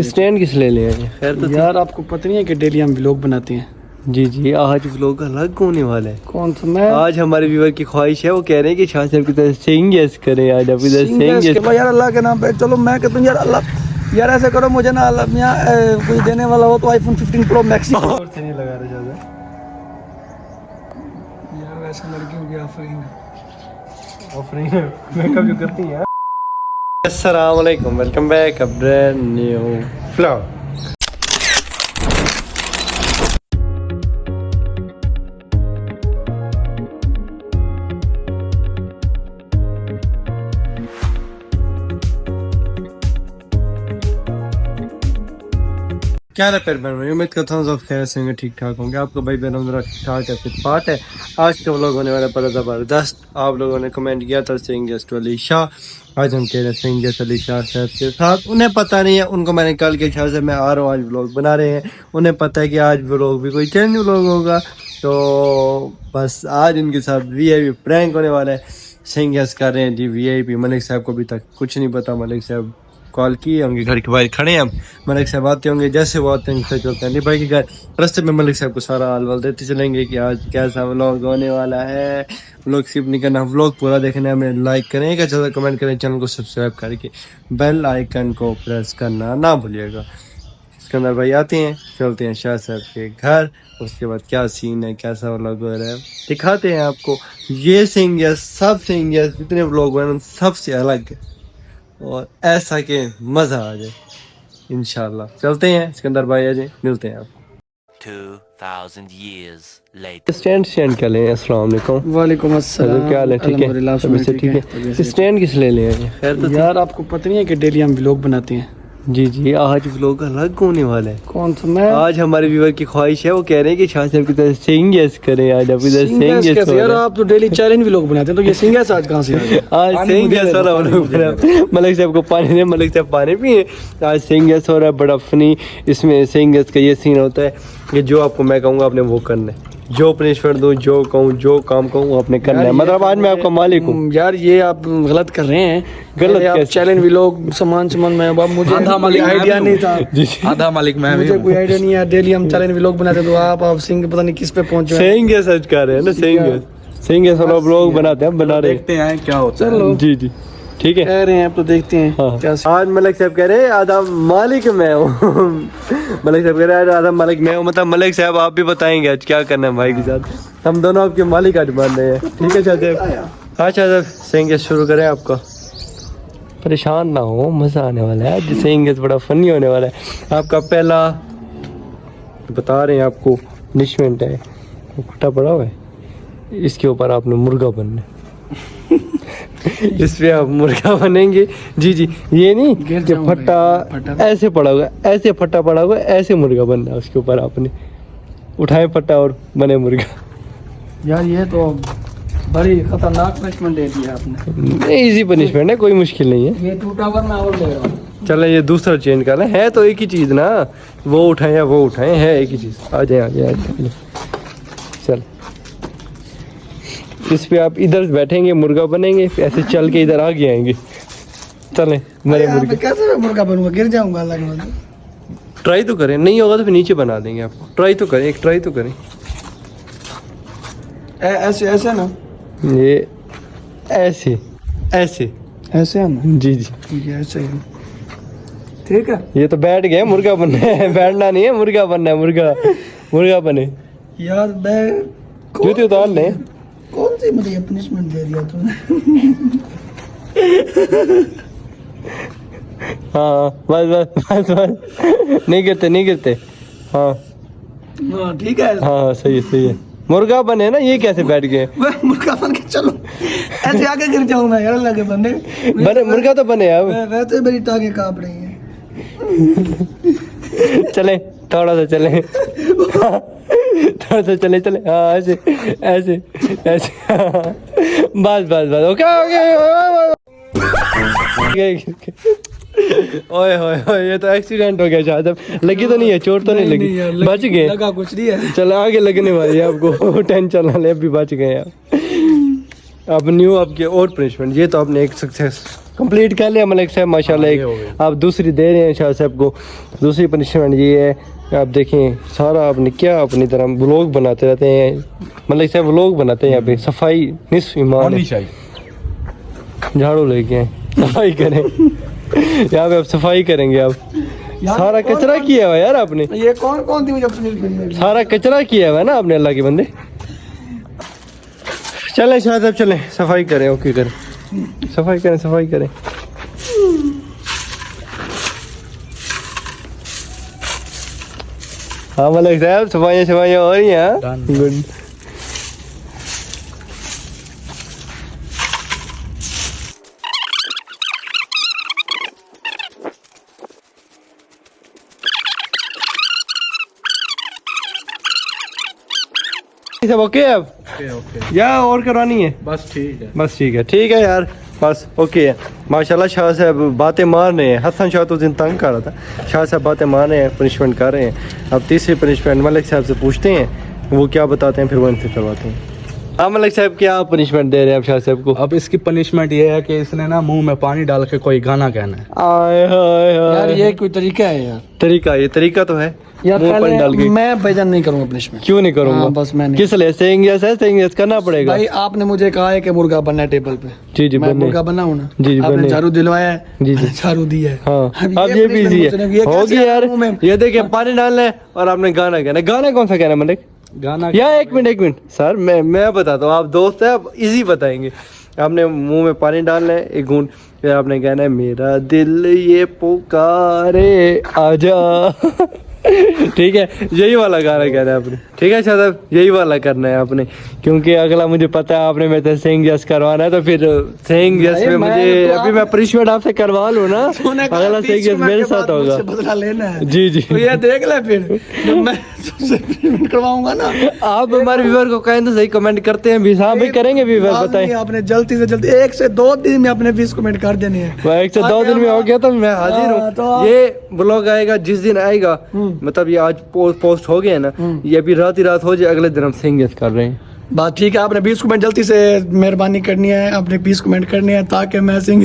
Stand किस ले लिया है? खैर तो यार आपको पता नहीं है कि डेली हम व्लॉग बनाते हैं। जी जी, आज व्लॉग अलग होने वाला है। कौन सा? मैं आज हमारे व्यूअर की ख्वाहिश है, वो कह रहे हैं कि शाह साहब की तरह सिंग यस करें। आज आप इधर सिंग के यस। भाई यार अल्लाह के नाम पे चलो मैं कहता हूँ यार अल्लाह यार ऐसे करो मुझे ना अल्लाह मियां कोई देने वाला हो तो आईफोन 15 प्रो मैक्स और से नहीं लगा रहा ज्यादा। यार वैसे लड़कियों की ऑफरिंग मेकअप जो करती हैं। अस्सलाम वालेकुम, welcome back a brand new vlog. क्या है फिर मैं उम्मीद करता हूँ सब खैर से ठीक ठाक होंगे। आपको भाई बहनों मेरा ठीक ठाक है फिर पार्ट है। आज का व्लॉग होने वाला बड़ा ज़बरदस्त। आप लोगों ने कमेंट किया था सिंग गेस्ट अली शाह। आज हम कह रहे हैं सिंग गेस्ट अली शाह साहब के साथ। उन्हें पता नहीं है, उनको मैंने कल के शाह से मैं आ रहा हूँ, आज व्लॉग बना रहे हैं। उन्हें पता है कि आज व्लॉग भी कोई चेंज व्लॉग होगा, तो बस आज उनके साथ VIP प्रैंक होने वाला है। सिंग गेस्ट कर रहे हैं जी VIP। मलिक साहब को अभी तक कुछ नहीं पता। मलिक साहब कॉल किए होंगे, घर के बाहर खड़े हैं हम। मलिक साहब आते होंगे, जैसे वो आते हैं चलते हैं भाई के घर। रास्ते में मलिक साहब को सारा हाल वाल देते चलेंगे कि आज कैसा व्लॉग होने वाला है। व्लॉग स्किप नहीं करना, व्लॉग पूरा देखना है। हमें लाइक करें, क्या ज़्यादा कमेंट करें, चैनल को सब्सक्राइब करके बेल आइकन को प्रेस करना ना भूलिएगा। सिकंदर भाई आते हैं, चलते हैं शाह साहब के घर। उसके बाद क्या सीन है, कैसा व्लॉग हो रहा है दिखाते हैं आपको। ये सिंग है, सब सिंग है, जितने व्लॉग बने सबसे अलग है और ऐसा के मजा आ जाए इंशाल्लाह। चलते हैं सिकंदर भाई, आ जाए, मिलते हैं आपको 2000 years later. स्टैंड क्या ले? अस्सलाम वालेकुम। वालेकुम अस्सलाम। क्या हाल है? ठीक है, सबसे ठीक है। स्टैंड किस ले लिया है? खैर तो यार आपको पता नहीं है कि डेली हम व्लॉग बनाते हैं। जी जी, आज व्लॉग अलग होने वाला है। कौन सा? मैं आज हमारे व्यूअर की ख्वाहिश है, वो कह रहे हैं कि शाह साहब की तरह सिंग यस करें। आज आप इधर सिंग यस कैसे यार आप तो डेली चैलेंज व्लॉग बनाते हैं, तो ये सिंग यस आज कहाँ से आ गया? आज सिंग यस हो रहा है। मलिक साहब को पानी दे, मलिक साहब पानी पिए। आज सिंग यस हो रहा है, बड़ा फनी। इसमें सिंग यस का ये सीन होता है कि जो आपको मैं कहूँगा आपने वो करना है। जो पनिशमेंट दूँ, जो कहूँ, जो काम कहूँ वो आपने करना है। मतलब आज मैं आपका मालिक हूँ। यार ये आप गलत कर रहे हैं। गलत आप कैसे? चैलेंज व्लॉग सामान में अब मुझे आधा मालिक आइडिया मैं नहीं था। आधा मालिक मैं मुझे कोई आइडिया नहीं है। डेली हम चैलेंज व्लॉग बनाते तो आप सिंह पता नहीं किस पे पहुंचे हैं। सिंग यस सच कर रहे हैं ना, सिंग यस वाला व्लॉग बनाते हैं, बना रहे हैं। देखते हैं क्या होता है। चलो जी जी ठीक है, कह रहे हैं आप तो देखते हैं हाँ। क्या। आज मलिक साहब कह रहे हैं आधा मालिक मैं हूँ। मलिक साहब कह रहे हैं आधा मालिक मैं हूँ। मतलब मलिक साहब आप भी बताएंगे आज क्या करना है भाई के साथ। हम दोनों आपके मालिक आज बन रहे हैं, ठीक है शाह साहब? हाँ शाह साहब, सिंग शुरू करें आपका। परेशान ना हो, मजा आने वाला है। सिंग बड़ा फनी होने वाला है। आपका पहला बता रहे हैं आपको पनिशमेंट है, फटा पड़ा हुआ है, इसके ऊपर आपने मुर्गा बनना है। इस पे आप मुर्गा बनेंगे। जी जी, ये नहीं कि फट्टा ऐसे पड़ा हुआ, ऐसे फट्टा पड़ा हुआ, ऐसे मुर्गा बनना है। उसके ऊपर आपने उठाए फट्टा और बने मुर्गा। यार ये तो बड़ी खतरनाक पनिशमेंट दे दी आपने। इजी पनिशमेंट है, कोई मुश्किल नहीं है। ये टूटा वरना और ले रहा हूँ। चलो ये दूसरा चेंज कर लें। है तो एक ही चीज़ ना, वो उठाएं या वो उठाएं, है एक ही चीज़। आ जाए आ जाए चल, इस पे आप इधर बैठेंगे, मुर्गा बनेंगे, ऐसे चल के इधर आगे आएंगे। चलें मेरे मुर्गे। कैसे मैं मुर्गा बनूंगा? गिर जाऊंगा अल्लाह के बंदे। ट्राई तो करें, नहीं होगा तो फिर नीचे बना देंगे आपको। ट्राई तो करें, एक ट्राई तो करें। ऐसे ऐसे ना, ये ऐसे ऐसे ऐसे है ना? जी जी, ठीक है ऐसे ही ठीक है। ये तो बैठ गए, मुर्गा बनना है। बैठना नहीं है, मुर्गा बनना है। मुर्गा बने। यार मैं जूते उतार लें। कौन सी मुझे ये पनिशमेंट दे दिया तूने? हाँ बस बस बस बस, नहीं गिरते। हाँ हाँ ठीक है। हाँ सही है। मुर्गा बने ना, ये कैसे बैठ गए? मैं मुर्गा बन के चलो, ऐसे आगे गिर जाऊं मैं यार अल्लाह के बंदे। बने मुर्गा तो बने अब। वैसे मेरी टांगे कांप रही हैं। चले थोड़ा सा चले, थोड़ा सा चले। हाँ ऐसे हाँ। बस ओके। ओए ये तो एक्सीडेंट हो गया शायद। लगी तो नहीं है, चोट तो नहीं लगी, बच गए। लगा कुछ नहीं है। चलो आगे लगने वाली है आपको, टेंशन ना ले, अभी बच गए आप। अब न्यू आपके और पनिशमेंट। ये तो आपने एक सक्सेस कंप्लीट कर लिया मलिक साहब माशाल्लाह। एक आप दूसरी दे रहे हैं शाह साहब को। दूसरी पनिशमेंट ये है, आप देखें सारा आपने क्या अपनी तरह व्लॉग बनाते रहते हैं। मलिक साहब व्लॉग बनाते हैं यहाँ पे। सफाई निस्फ ईमान है। झाड़ू लेके आए, सफाई करें। यहाँ पे आप सफाई करेंगे। आप सारा कचरा किया हुआ यार आपने। ये कौन थी मुझे सारा कचरा किया हुआ है ना आपने, अल्लाह के बंदे। चलें शाह साहब चलें, सफाई करें। ओके करें, सफाई करें, सफाई करें। हाँ मलिक साहब सफाइयाँ हो रही हैं। गुड। सब ओके है अब? ओके या और करवानी है? बस ठीक है। बस ठीक है यार, बस ओके है। माशाल्लाह शाह साहब बातें मार रहे हैं। हसन शाह तो दिन तंग कर रहा था, शाह साहब बातें मार रहे हैं, पनिशमेंट कर रहे हैं। अब तीसरी पनिशमेंट मलिक साहब से पूछते हैं, वो क्या बताते हैं, फिर वो इनसे करवाते हैं। हाँ मलिक साहब क्या पनिशमेंट दे रहे हैं आप शाह साहब को? अब इसकी पनिशमेंट ये है कि इसने ना मुंह में पानी डाल के कोई गाना कहना है। आय हाय यार हाय। ये कोई तरीका है यार? तरीका, ये तरीका तो है यार मुंह पर डाल पहले के। मैं बेजान नहीं करूंगा पनिशमेंट। क्यों नहीं करूंगा? हाँ, बस मैंने किस लिए? सेइंग यस है, सेइंग यस करना पड़ेगा। भाई आपने मुझे कहा है कि मुर्गा बनना है टेबल पे। जी मैं बने। मुर्गा बना हूं ना। जी आपने बने। झाड़ू दिलवाया है। जी जी। झाड़ू दिया है। हाँ अब ये भी इजी है, होगी यार। ये देखिए पानी डालना है और आपने गाना कहना है। गाना कौन सा कहना है मलिक? गाना या एक मिनट सर, मैं बताता हूँ, आप दोस्त है, आप इजी बताएंगे। आपने मुंह में पानी डालना है एक घूंट, फिर आपने कहना है मेरा दिल ये पुकारे आजा। ठीक है, यही वाला गाना कहना है आपने। ठीक है शायद यही वाला करना है आपने, क्योंकि अगला मुझे पता है आपने मेरे से सेइंग यस करवाना है, तो फिर सेइंग यस में मुझे अभी मैं पनिशमेंट आपसे करवा लूँ ना, अगला सेइंग यस मेरे साथ होगा। बदला लेना है। जी जी। तो ये देख ले फिर जब मैं तुझसे पेमेंट करवाऊंगा ना। आप हमारे व्यूअर को कहें तो सही कमेंट करते हैं भी। हाँ भी करेंगे व्यूअर, बताएं। आपने जल्दी से जल्दी 1 से 2 दिन में अपने 20 कमेंट कर देने हैं। 1 से 2 दिन में हो गया तो मैं हाजिर हाँ, तो हूँ। ये ब्लॉग आएगा जिस दिन आएगा, मतलब ये आज पोस्ट हो गया ना, ये अभी रात ही रात हो जाए, अगले दिन हम सेइंग यस कर रहे हैं। बात ठीक है। आपने 20 कमेंट जल्दी से मेहरबानी करनी है, आपने 20 कमेंट करने हैं ताकि मैं सिंग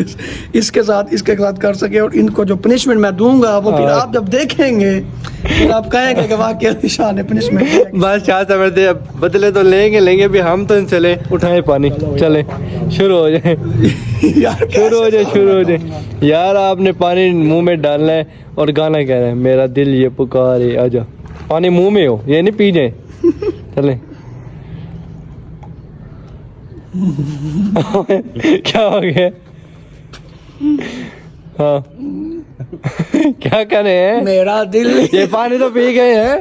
इसके साथ कर सके। और इनको जो पनिशमेंट मैं दूंगा वो फिर आप जब देखेंगे फिर आप कहेंगे कि वाकई शाह ने पनिशमेंट। बस शाह समझते बदले तो लेंगे भी हम तो चले उठाए पानी, चले शुरू हो जाए। यार शुरू हो जाए यार। आपने पानी मुंह में डालना है और गाना कहना है मेरा दिल ये पुकारे आजा। पानी मुंह में हो, ये नहीं पी जाए। चले। क्या हो गया? हाँ क्या करें? मेरा दिल ये पानी तो पी गए हैं,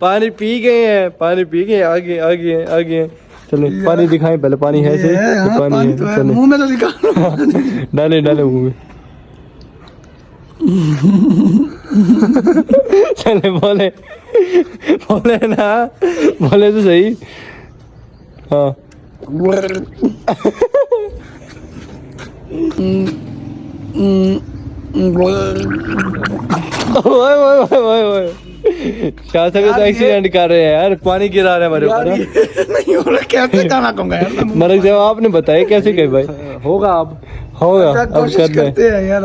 पानी पी गए। आगे चले पानी दिखाएं पहले। पानी है से हाँ, पानी है, तो है। चले। मुंह में तो दिखा। डाले मुंह में। चले बोले ना, बोले तो सही। हाँ ओए शाह साहब तो एक्सीडेंट कर रहे हैं यार, पानी गिरा रहे हैं हमारे ऊपर। नहीं हो रहा, कैसे गाना कहूंगा यार? मलिक साहब आपने बताया कैसे कहे भाई? होगा अब कोशिश करते हैं यार।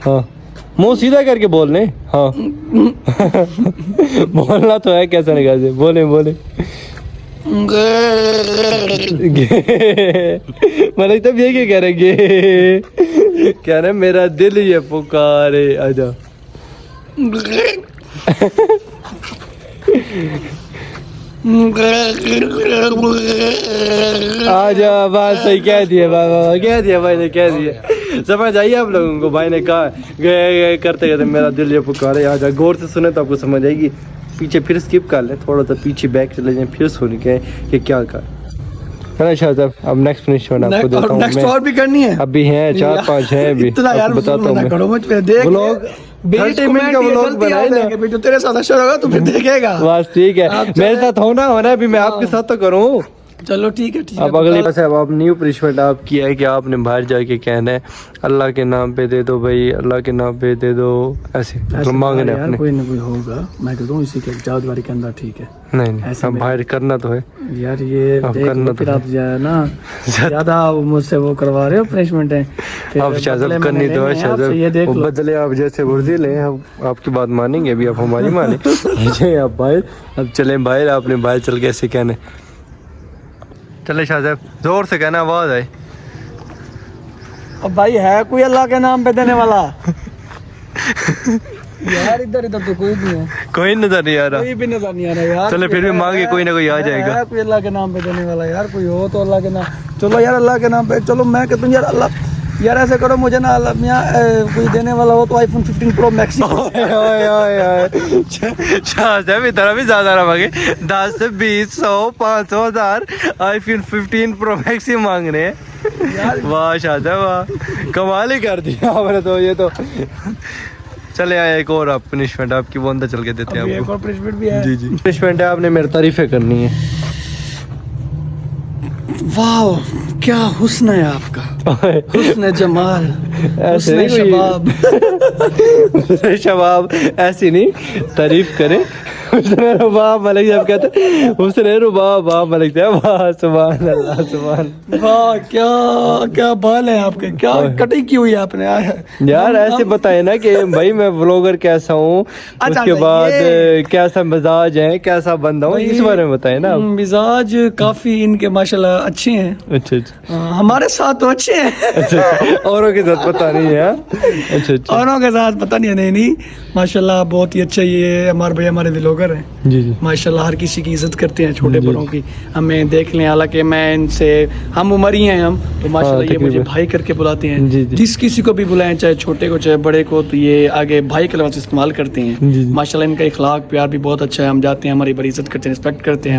हाँ मुंह सीधा करके बोलने। हाँ बोलना तो है, कैसा नहीं कैसे बोले। मलिक तब ये क्या कह रहे गे? कह रहे मेरा दिल ये पुकारे आजा। आजा, बात सही कह दिया भाई ने कह दिया। समझ आइए आप लोगों को? भाई ने कहा गए करते मेरा दिल ये पुकारे आजा। गौर से सुने तो आपको समझ आएगी। पीछे फिर स्किप कर लें, थोड़ा सा पीछे बैक चले जाएं, फिर सुन के कि क्या कर। शाह साहब अब नेक्स्ट पनिशमेंट आपको देता हूं मैं। और भी करनी है? अभी हैं 4-5 हैं अभी। इतना यार बताता हूं मैं। करो मुझ पे देख व्लॉग 30 मिनट का व्लॉग बनाए ना। जो तेरे साथ अच्छा होगा तो फिर देखेगा। बस ठीक है, मेरे साथ होना है भी, मैं आपके साथ तो करूं। चलो ठीक है अब अगले पास अब आप न्यू पनिशमेंट आपकी है कि आपने बाहर जाके कहना है अल्लाह के नाम पे दे दो भाई, अल्लाह के नाम पे दे दो, ऐसे मतलब मांगने यार अपने। कोई ना कोई होगा, मैं कहता हूँ इसी के जादवारी के अंदर ठीक है। नहीं ऐसे अब बाहर करना तो है। यार ये अब देख करना लो, तो फिर है। आप जो है ना ज्यादा मुझसे वो करवा रहे हो पनिशमेंट है। फिर अब शायद बदले करनी मैंने तो है लेने हैं आपसे, ये शायद देख वो लो। बदले आप जैसे वर्दी ले, अब आपकी बात मानेंगे, अभी आप हमारी माने। मुझे आप बाहर, अब चले बाहर, आपने बाहर चल के ऐसे कहने, चले शाहजेब जोर से कहना, आवाज आए। अब भाई है कोई अल्लाह के नाम पे देने वाला? यार इधर इधर तो कोई नहीं है, कोई नजर नहीं आ रहा। कोई भी नजर नहीं आ रहा यार। चलो फिर भी मांगे, कोई ना कोई आ जाएगा। है कोई अल्लाह के नाम पे देने वाला यार, कोई हो तो अल्लाह के नाम। चलो यार अल्लाह के नाम पे चलो, मैं कहता हूँ यार अल्लाह, यार ऐसे करो मुझे ना अल्लाह मियां कोई देने वाला हो तो आईफोन 15 प्रो मैक्स। शाहजेब इतना भी ज्यादा ना मांगे, 10 से 20 100 500 1000 आईफोन 15 प्रो मैक्स ही मांग रहे हैं। वाह शाहजेब वाह, कमाल ही कर दिया आपने तो। ये तो चले आए एक और आप पनिशमेंट आपकी, वो अंदर चल के देते हैं अभी एक आपको। और पनिशमेंट भी है। जी जी पनिशमेंट है, आपने मेरी तारीफें करनी है। वाह क्या हुस्न है आपका, हुस्न जमाल, ऐसे हुस्न नहीं शबाब। कोई शबाब ऐसी नहीं, तारीफ करे। हुस्न रुबाब मलिक साहब कहते हैं, हुस्न रुबाब वाह मलिक साहब वाह, सुभान अल्लाह सुभान। वाह क्या क्या बाल है आपके, क्या कटिंग की हुई है आपने यार ऐसे बताए ना कि भाई मैं व्लॉगर कैसा हूँ, अच्छा, उसके बाद ये- कैसा मिजाज है, कैसा बंदा हूँ, इस बारे में बताए ना आप। मिजाज काफी इनके माशाल्लाह अच्छे हैं। अच्छा अच्छा हमारे साथ तो अच्छे हैं, अच्छा, औरों के साथ पता नहीं है। अच्छा अच्छा औरों के साथ पता नहीं है। नहीं माशाल्लाह बहुत ही अच्छा, ये हमारे भाई हमारे व्लॉगर हैं जी जी माशाल्लाह, हर किसी की इज्जत करते हैं, छोटे जी। बड़ों की। हमें देख लें, हालांकि मैं इनसे हम उम्र ही हैं हम, तो माशाल्लाह ये मुझे तकरीबन। भाई करके बुलाते जी, हैं। जी। जिस किसी को भी बुलाएं, चाहे छोटे को चाहे बड़े को, तो ये आगे भाई के लफ्ज़ इस्तेमाल करते जी, हैं। जी। माशाल्लाह इनका इखलाक प्यार भी बहुत अच्छा है। हम जाते हैं, हमारी बड़ी इज्जत करते हैं, रिस्पेक्ट करते हैं।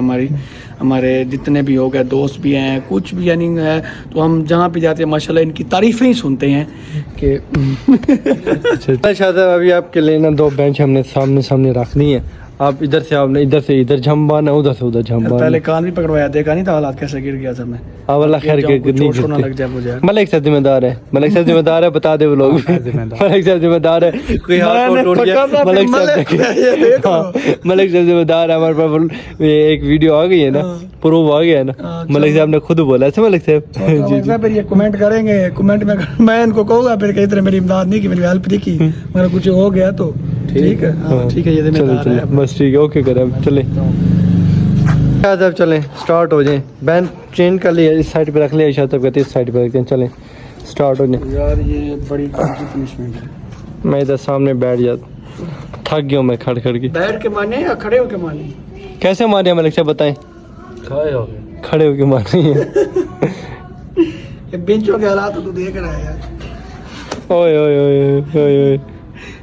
हमारे जितने भी हो गए दोस्त भी हैं, कुछ भी यानी है, तो हम जहाँ भी जाते हैं माशाल्लाह इनकी तारीफ़ें ही सुनते हैं कि अच्छा शायद अभी आपके लिए ना 2 बेंच हमने सामने सामने रखनी है। आप इधर से, आपने इधर से इधर झम्बाना, उधर से उधर झम्बाना। पहले कान भी पकड़वाया, देखा नहीं था हालात कैसे गिर गया था मैं। अब अल्लाह खैर के कुछ नहीं चोट ना लग गिरते। जाए मुझे। मलिक साहब जिम्मेदार है, मलिक साहब जिम्मेदार है, बता दे वो लोग। मलिक साहब जिम्मेदार है, कोई हाथ को टूट गया मलिक साहब ये देख लो। हाँ, मलिक साहब जिम्मेदार है। हमारे पास ये एक वीडियो आ गई है ना, प्रूव आ गया है ना, मलिक साहब ने खुद बोला है। मलिक साहब जी जी फिर ये कमेंट करेंगे, कमेंट में मैं इनको कहूँगा फिर कई तरह मेरी इमदाद नहीं की, मेरी हेल्प नहीं की, मेरा कुछ हो गया तो ठीक है। हाँ, ठीक है, ये चले जिम्मेदार चले है। बस ठीक है, ओके करें अब चले। शायद चलें स्टार्ट हो जाए, बैन चेंज कर लिया, इस साइड पे रख लिया, शायद कहते हैं इस साइड पे रखते हैं। चलें स्टार्ट हो जाए। यार ये बड़ी पनिशमेंट है। मैं इधर सामने बैठ जाता, थक गया हूं मैं खड़ खड़ के। बैठ के माने या खड़े होके माने? कैसे मारे मलिक साहब बताएं? खड़े होके मारे हैं। ये बेंचों के हालात तो तू देख रहा है यार। ओए ओए ओए ओए ओए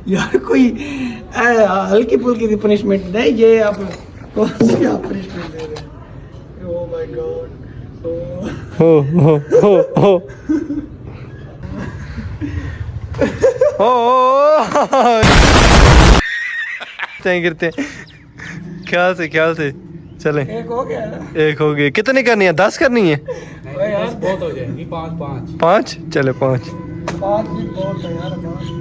यार कोई हल्की फुल्की पनिशमेंट नहीं, ये आप कौन सी आप पनिशमेंट दे रहे हैं? Oh my God. हो ओ गिरते ख्याल से चलें। एक हो गया ना? एक हो गई, कितनी करनी है? 10 करनी है? अरे यार बहुत हो जाएंगी, 5 5 चले 5। 5 भी बहुत है यार। 5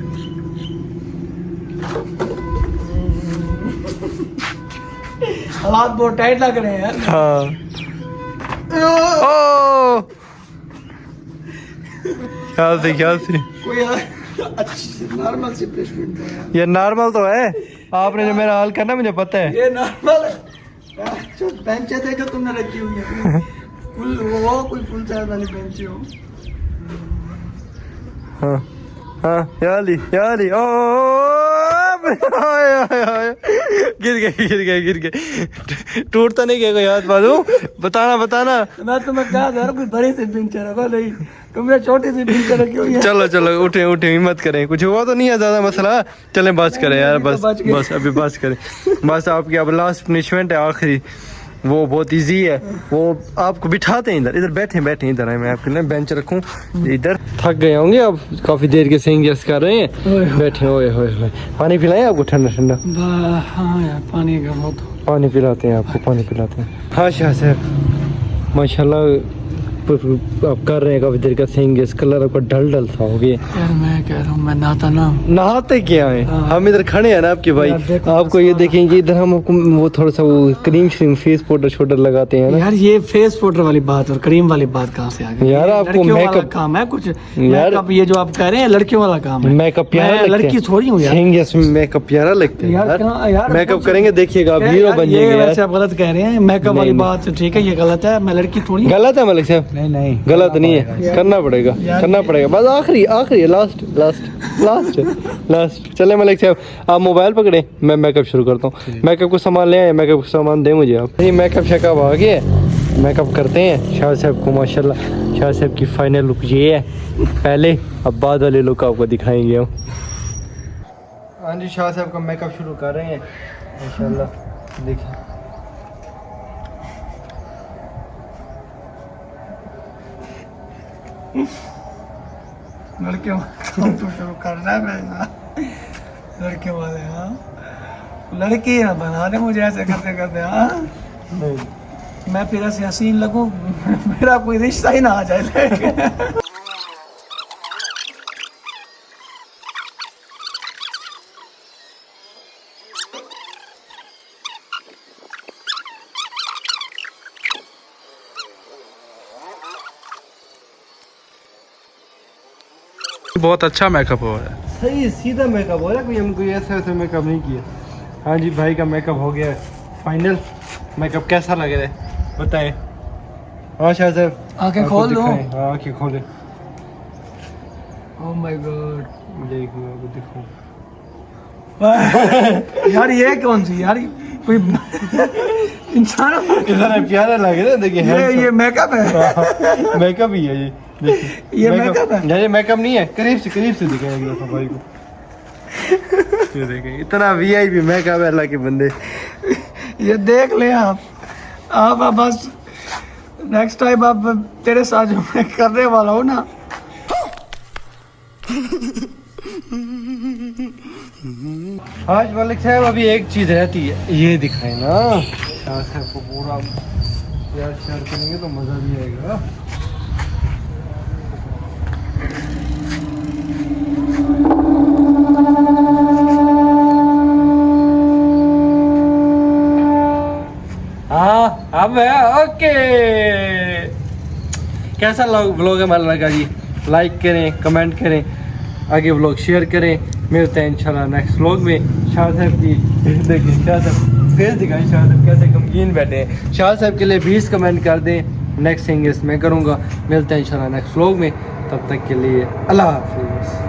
हालात बहुत टाइट लग रहे हैं यार। हाँ ओ ख्याल से कोई यार अच्छी नॉर्मल सी पनिशमेंट दो यार। ये नॉर्मल तो है, आपने जो मेरा हाल करना मुझे पता है। ये नॉर्मल है यार, जो बेंचें देखो तुमने रखी हुई है, फुल वो कोई फुल साइज वाली बेंच हो। हाँ हाँ याली ओ गिर गए टूटता नहीं क्या कोई हाथ बाजू? बताना मैं तुम्हें कहा था कोई बड़ी सी बेंच रखो, नहीं तुमने छोटी सी बेंच रखी हुई है। चलो उठे हिम्मत करें, कुछ हुआ तो नहीं है ज्यादा मसला। चलें बस करें यार, बस अभी बस करें। बस आपकी अब लास्ट पनिशमेंट है आखिरी, वो बहुत इजी है। वो आपको बिठाते हैं इधर बैठे इधर है, मैं आपके लिए बेंच रखूं इधर। थक गए होंगे अब, काफी देर के सिंगर्स कर रहे हैं, बैठे होए पानी पिलाएं आपको ठंडा? हाँ यार पानी का बहुत। पानी पिलाते हैं आपको, पानी पिलाते हैं। हाँ शाह साहब माशाल्लाह आप कर रहे हैं काफी देर का सिंग इस कलर आपका ढल ढल सा हो गया। यार मैं कह रहा हूँ मैं नहाता ना नहाते क्या है, हाँ। हम इधर खड़े हैं ना आपके भाई, यार देखो आपको ये देखेंगे इधर हम आपको वो थोड़ा सा वो क्रीम श्रीम फेस पाउडर शोडर लगाते हैं ना। यार ये फेस पाउडर वाली बात और क्रीम वाली बात कहाँ से आ गई? यार आपको लड़कियों वाला मेकअप काम है कुछ, यार मेकअप ये जो आप कह रहे हैं लड़कियों वाला काम है। मेकअप प्यारा मैं लगता है, लड़की थोड़ी हूँ यार। सिंग इसमें मेकअप प्यारा लगता है यार कहाँ- यार मेकअप कुछ- करेंगे देखिएगा आप हीरो बन ये जाएंगे वैसे यार। आप गलत कह रहे हैं, मेकअप वाली नहीं, बात ठीक है, ये गलत है, मैं लड़की थोड़ी हूँ। गलत है मलिक साहब? नहीं नहीं गलत नहीं है, करना पड़ेगा यार करना पड़ेगा, बस आखिरी आखिरी लास्ट लास्ट लास्ट लास्ट। चले मलिक साहब आप मोबाइल पकड़े, मैं मेकअप शुरू करता हूँ। मेकअप को सामान ले आए, मेकअप को सामान दें मुझे आप। ये मेकअप शेकअप आ गया, मेकअप करते हैं शाह साहब को। माशाल्लाह शाह साहब की फाइनल लुक ये है, पहले अब बाद वाले लुक आपको दिखाएंगे हम। हाँ जी शाह साहब का मेकअप शुरू कर रहे हैं माशाल्लाह, देखिए लड़कियों काम तो शुरू करना है मैं, लड़कियों वाले हाँ, लड़की ना बना दे मुझे ऐसे करते करते हाँ। मैं फिर ऐसे हसीन लगूं, मेरा कोई रिश्ता ही ना आ जाए। बहुत अच्छा मेकअप हो रहा है। सही सीधा मेकअप हो रहा है, कोई हम कोई ऐसा ऐसा मेकअप नहीं किया। हाँ जी भाई का मेकअप हो गया फाइनल। मेकअप कैसा लग रहा है बताएं। हाँ शाह साहब आंखें आपको खोल दो। दिखाएं। हाँ आंखें खोले, ओह माय गॉड। देखो आपको दिखाऊं। यार ये कौन सी यार, कोई इंसान इतना प्यारा लग रहा है, देखिए ये मेकअप है। मेकअप ही है ये, देखिए ये मेकअप है? यार ये मेकअप नहीं है, करीब से दिखाएंगे भाई को। ये देखें इतना वीआईपी मेकअप है अल्लाह के बंदे। ये देख ले आप बस नेक्स्ट टाइम आप तेरे साथ जो मैं करने वाला हूँ ना, आज मलिक साहब अभी एक चीज रहती है, ये दिखाए ना शाह साहब को पूरा प्यार शेयर करेंगे तो मजा भी आएगा। हाँ अब है ओके। कैसा व्लॉग हमारा लगा जी, लाइक करें कमेंट करें, आगे व्लॉग शेयर करें। मिलते हैं इंशाल्लाह नेक्स्ट व्लॉग में। शाह साहब की देखिए, शाह साहब फेस दिखाएं, शाह साहब कैसे गमगीन बैठे हैं। शाह साहब के लिए 20 कमेंट कर दें, नेक्स्ट सिंगर्स मैं करूँगा। मिलते हैं इंशाल्लाह नेक्स्ट व्लॉग में, तब तक के लिए अल्लाह हाफिज़।